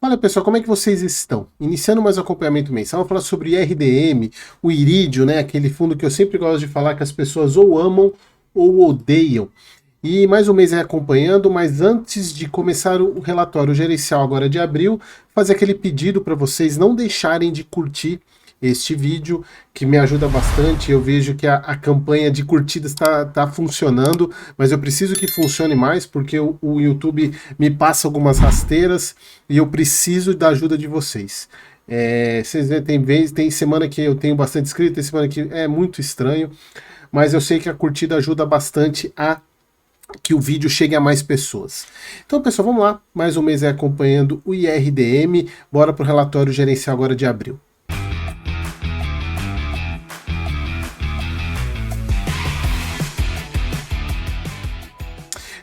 Fala pessoal, como é que vocês estão? Iniciando mais um acompanhamento mensal, vamos falar sobre IRDM, o Irídio, né? Aquele fundo que eu sempre gosto de falar que as pessoas ou amam ou odeiam. E mais um mês aí acompanhando, mas antes de começar o relatório gerencial agora de abril, fazer aquele pedido para vocês não deixarem de curtir este vídeo, que me ajuda bastante. Eu vejo que a campanha de curtidas está funcionando, mas eu preciso que funcione mais, porque o YouTube me passa algumas rasteiras e eu preciso da ajuda de vocês. Vocês veem, tem semana que eu tenho bastante inscrito, tem semana que é muito estranho, mas eu sei que a curtida ajuda bastante a que o vídeo chegue a mais pessoas. Então, pessoal, vamos lá. Mais um mês aí acompanhando o IRDM. Bora para o relatório gerencial agora de abril.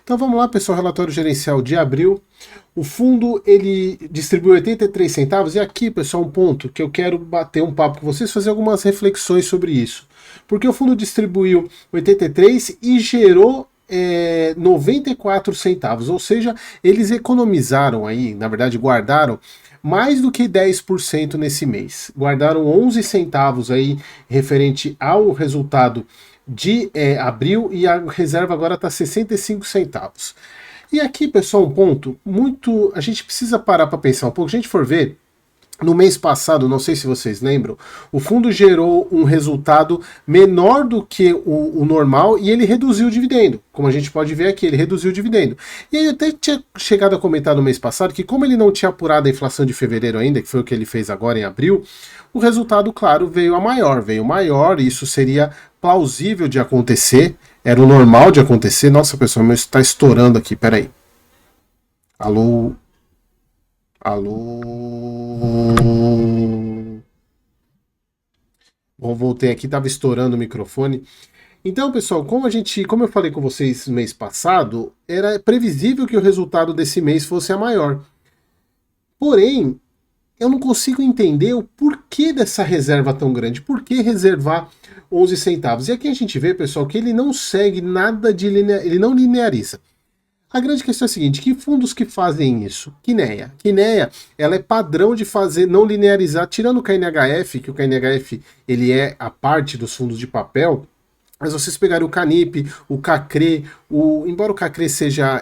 Então vamos lá, pessoal, relatório gerencial de abril. O fundo, ele distribuiu 83 centavos, e aqui, pessoal, um ponto que eu quero bater um papo com vocês, fazer algumas reflexões sobre isso. Porque o fundo distribuiu 83 e gerou 94 centavos, ou seja, eles economizaram aí, na verdade guardaram mais do que 10% nesse mês. Guardaram 11 centavos aí referente ao resultado de abril, e a reserva agora está 65 centavos. E aqui, pessoal, um ponto muito... A gente precisa parar para pensar um pouco. Se a gente for ver, no mês passado, não sei se vocês lembram, o fundo gerou um resultado menor do que o normal e ele reduziu o dividendo. Como a gente pode ver aqui, ele reduziu o dividendo. E aí eu até tinha chegado a comentar no mês passado que, como ele não tinha apurado a inflação de fevereiro ainda, que foi o que ele fez agora em abril, o resultado, claro, veio maior, e isso seria plausível de acontecer, era o normal de acontecer. Nossa, pessoal, meu está estourando aqui, peraí. Alô? Alô? Bom, voltei aqui, estava estourando o microfone. Então, pessoal, como eu falei com vocês no mês passado, era previsível que o resultado desse mês fosse a maior. Porém, eu não consigo entender o porquê dessa reserva tão grande. Por que reservar 11 centavos? E aqui a gente vê, pessoal, que ele não segue nada de linear, ele não lineariza. A grande questão é a seguinte: que fundos que fazem isso? Quineia. Quineia, ela é padrão de fazer não linearizar, tirando o KNHF, que o KNHF ele é a parte dos fundos de papel. Mas vocês pegarem o Canip, o Cacre, embora o Cacre seja...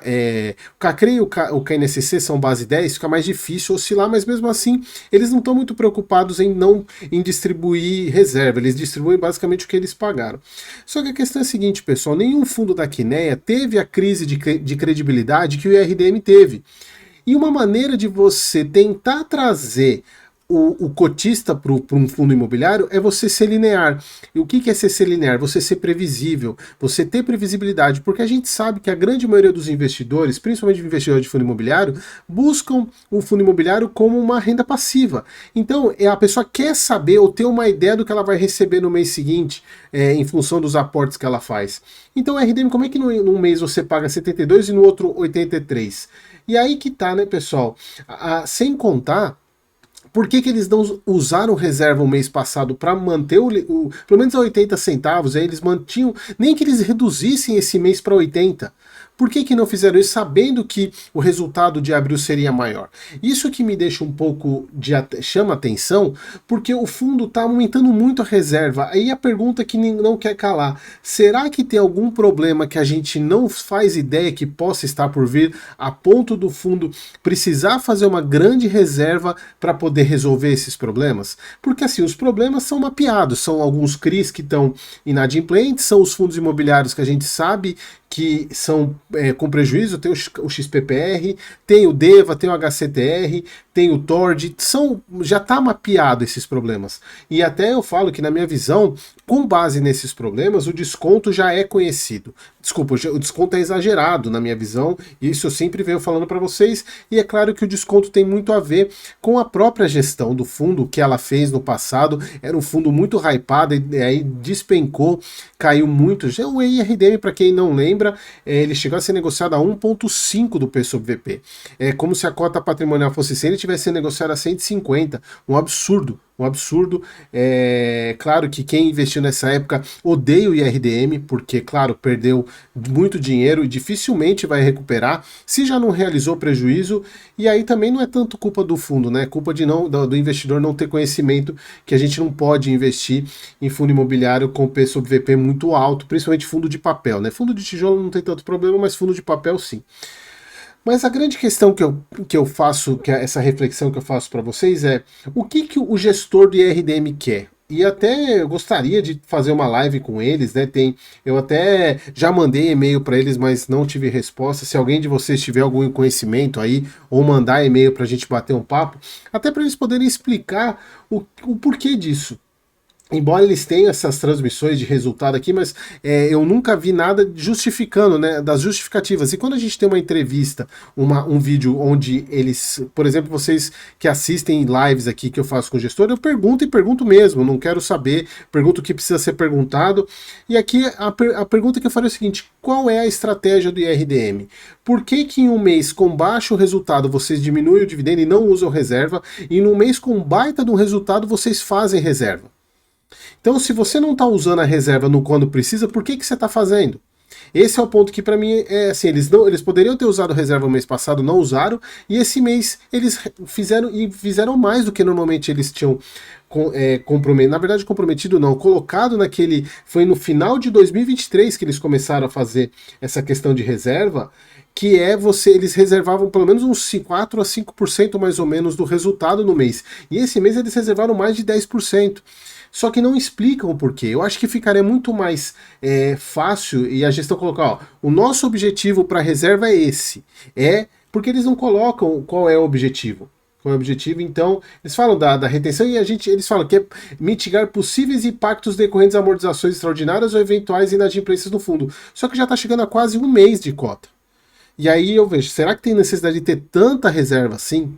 o Cacre e o KNSC são base 10, fica mais difícil oscilar, mas mesmo assim eles não estão muito preocupados em distribuir reserva, eles distribuem basicamente o que eles pagaram. Só que a questão é a seguinte, pessoal: nenhum fundo da Quineia teve a crise de credibilidade que o IRDM teve. E uma maneira de você tentar trazer o cotista para um fundo imobiliário é você ser linear. E o que é ser linear? Você ser previsível, você ter previsibilidade, porque a gente sabe que a grande maioria dos investidores, principalmente investidores de fundo imobiliário, buscam o fundo imobiliário como uma renda passiva. Então, a pessoa quer saber ou ter uma ideia do que ela vai receber no mês seguinte, em função dos aportes que ela faz. Então, RDM, como é que num mês você paga 72 e no outro 83? E aí que tá, né, pessoal? Sem contar... Por que eles não usaram reserva o mês passado para manter pelo menos a 80 centavos? Aí eles mantinham, nem que eles reduzissem esse mês para 80. Por que não fizeram isso sabendo que o resultado de abril seria maior? Isso que me deixa um pouco chama atenção, porque o fundo está aumentando muito a reserva. Aí a pergunta que não quer calar: será que tem algum problema que a gente não faz ideia que possa estar por vir, a ponto do fundo precisar fazer uma grande reserva para poder resolver esses problemas? Porque assim, os problemas são mapeados, são alguns CRIs que estão inadimplentes, são os fundos imobiliários que a gente sabe que são com prejuízo, tem o XPPR, tem o DEVA, tem o HCTR, tem o TORD, já está mapeado esses problemas. E até eu falo que, na minha visão, com base nesses problemas, o desconto já é conhecido. Desculpa, o desconto é exagerado, na minha visão, e isso eu sempre venho falando para vocês, e é claro que o desconto tem muito a ver com a própria gestão do fundo que ela fez no passado. Era um fundo muito hypado, e aí despencou, caiu muito. Já o IRDM, para quem não lembra, ele chegou a ser negociado a 1,5 do P sobre VP. É como se a cota patrimonial fosse 100, ele tivesse sendo negociado a 150, um absurdo. um absurdo. Claro que quem investiu nessa época odeia o IRDM, porque, claro, perdeu muito dinheiro e dificilmente vai recuperar, se já não realizou prejuízo, e aí também não é tanto culpa do fundo, né? É culpa do investidor não ter conhecimento que a gente não pode investir em fundo imobiliário com P sobre VP muito alto, principalmente fundo de papel, né? Fundo de tijolo não tem tanto problema, mas fundo de papel sim. Mas a grande questão que eu faço, que é essa reflexão que eu faço para vocês é o que o gestor do IRDM quer? E até eu gostaria de fazer uma live com eles, né? Eu até já mandei e-mail para eles, mas não tive resposta. Se alguém de vocês tiver algum conhecimento aí, ou mandar e-mail para a gente bater um papo, até para eles poderem explicar o porquê disso. Embora eles tenham essas transmissões de resultado aqui, mas eu nunca vi nada justificando, né, das justificativas. E quando a gente tem uma entrevista, um vídeo onde eles, por exemplo, vocês que assistem lives aqui que eu faço com o gestor, eu pergunto e pergunto mesmo, não quero saber, pergunto o que precisa ser perguntado. E aqui a pergunta que eu faria é o seguinte: qual é a estratégia do IRDM? Por que que em um mês com baixo resultado vocês diminuem o dividendo e não usam reserva, e num mês com baita de um resultado vocês fazem reserva? Então, se você não está usando a reserva no quando precisa, por que você está fazendo? Esse é o ponto que para mim é assim, eles poderiam ter usado reserva no mês passado, não usaram, e esse mês eles fizeram mais do que normalmente eles tinham comprometido. Na verdade, comprometido não, colocado foi no final de 2023 que eles começaram a fazer essa questão de reserva, que eles reservavam pelo menos uns 4 a 5% mais ou menos do resultado no mês. E esse mês eles reservaram mais de 10%. Só que não explicam o porquê. Eu acho que ficaria muito mais fácil e a gestão colocar, ó, o nosso objetivo para a reserva é esse. Porque eles não colocam qual é o objetivo. Qual é o objetivo? Então, eles falam da retenção e eles falam que é mitigar possíveis impactos decorrentes de amortizações extraordinárias ou eventuais inadimplências no fundo. Só que já está chegando a quase um mês de cota. E aí eu vejo, será que tem necessidade de ter tanta reserva assim?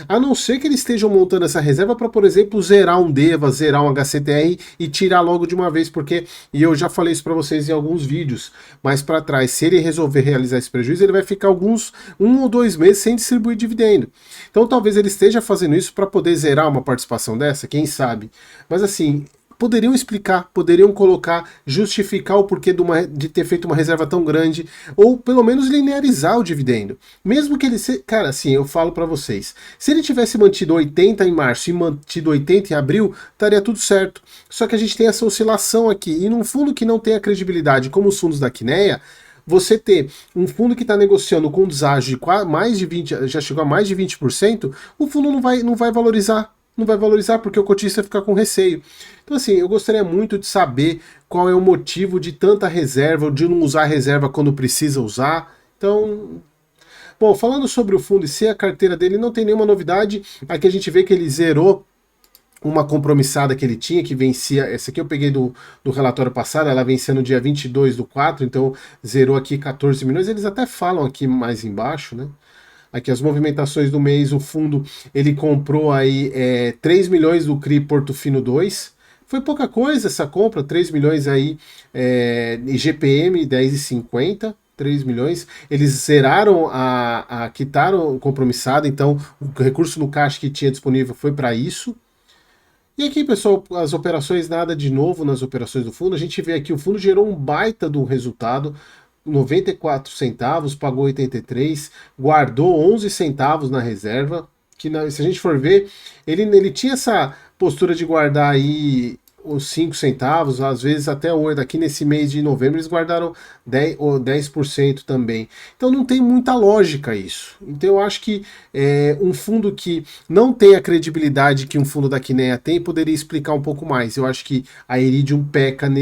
A não ser que eles estejam montando essa reserva para, por exemplo, zerar um DEVA, zerar um HCTR e tirar logo de uma vez, e eu já falei isso para vocês em alguns vídeos mais para trás, se ele resolver realizar esse prejuízo, ele vai ficar um ou 2 meses sem distribuir dividendo. Então talvez ele esteja fazendo isso para poder zerar uma participação dessa, quem sabe. Mas assim, poderiam explicar, poderiam colocar, justificar o porquê de ter feito uma reserva tão grande, ou pelo menos linearizar o dividendo. Mesmo que ele cara, assim, eu falo para vocês, se ele tivesse mantido 80 em março e mantido 80 em abril, estaria tudo certo. Só que a gente tem essa oscilação aqui, e num fundo que não tem a credibilidade como os fundos da Quineia, você ter um fundo que está negociando com deságio de mais de 20%, já chegou a mais de 20%, o fundo não vai valorizar. Não vai valorizar porque o cotista fica com receio. Então assim, eu gostaria muito de saber qual é o motivo de tanta reserva, ou de não usar reserva quando precisa usar. Então, bom, falando sobre o fundo e se a carteira dele não tem nenhuma novidade, aqui a gente vê que ele zerou uma compromissada que ele tinha, que vencia, essa aqui eu peguei do relatório passado, ela vencia no dia 22/4, então zerou aqui 14 milhões, eles até falam aqui mais embaixo, né? Aqui as movimentações do mês, o fundo ele comprou aí 3 milhões do CRI Portofino 2. Foi pouca coisa essa compra, 3 milhões aí IGPM 10,50, 3 milhões. Eles zeraram quitaram o compromissado, então o recurso no caixa que tinha disponível foi para isso. E aqui, pessoal, as operações, nada de novo nas operações do fundo. A gente vê aqui, o fundo gerou um baita do resultado, 94 centavos, pagou 83, guardou 11 centavos na reserva, que se a gente for ver, ele tinha essa postura de guardar aí os 5 centavos, às vezes até 8, aqui nesse mês de novembro eles guardaram 10% também. Então não tem muita lógica isso. Então eu acho que um fundo que não tem a credibilidade que um fundo da Quineia tem, poderia explicar um pouco mais. Eu acho que a Iridium peca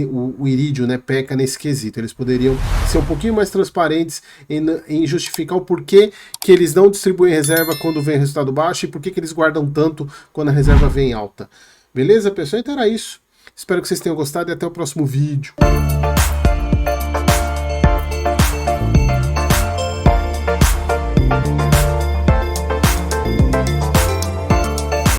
o Iridium, né, peca nesse quesito. Eles poderiam ser um pouquinho mais transparentes em justificar o porquê que eles não distribuem reserva quando vem resultado baixo e por que eles guardam tanto quando a reserva vem alta. Beleza, pessoal? Então era isso. Espero que vocês tenham gostado e até o próximo vídeo.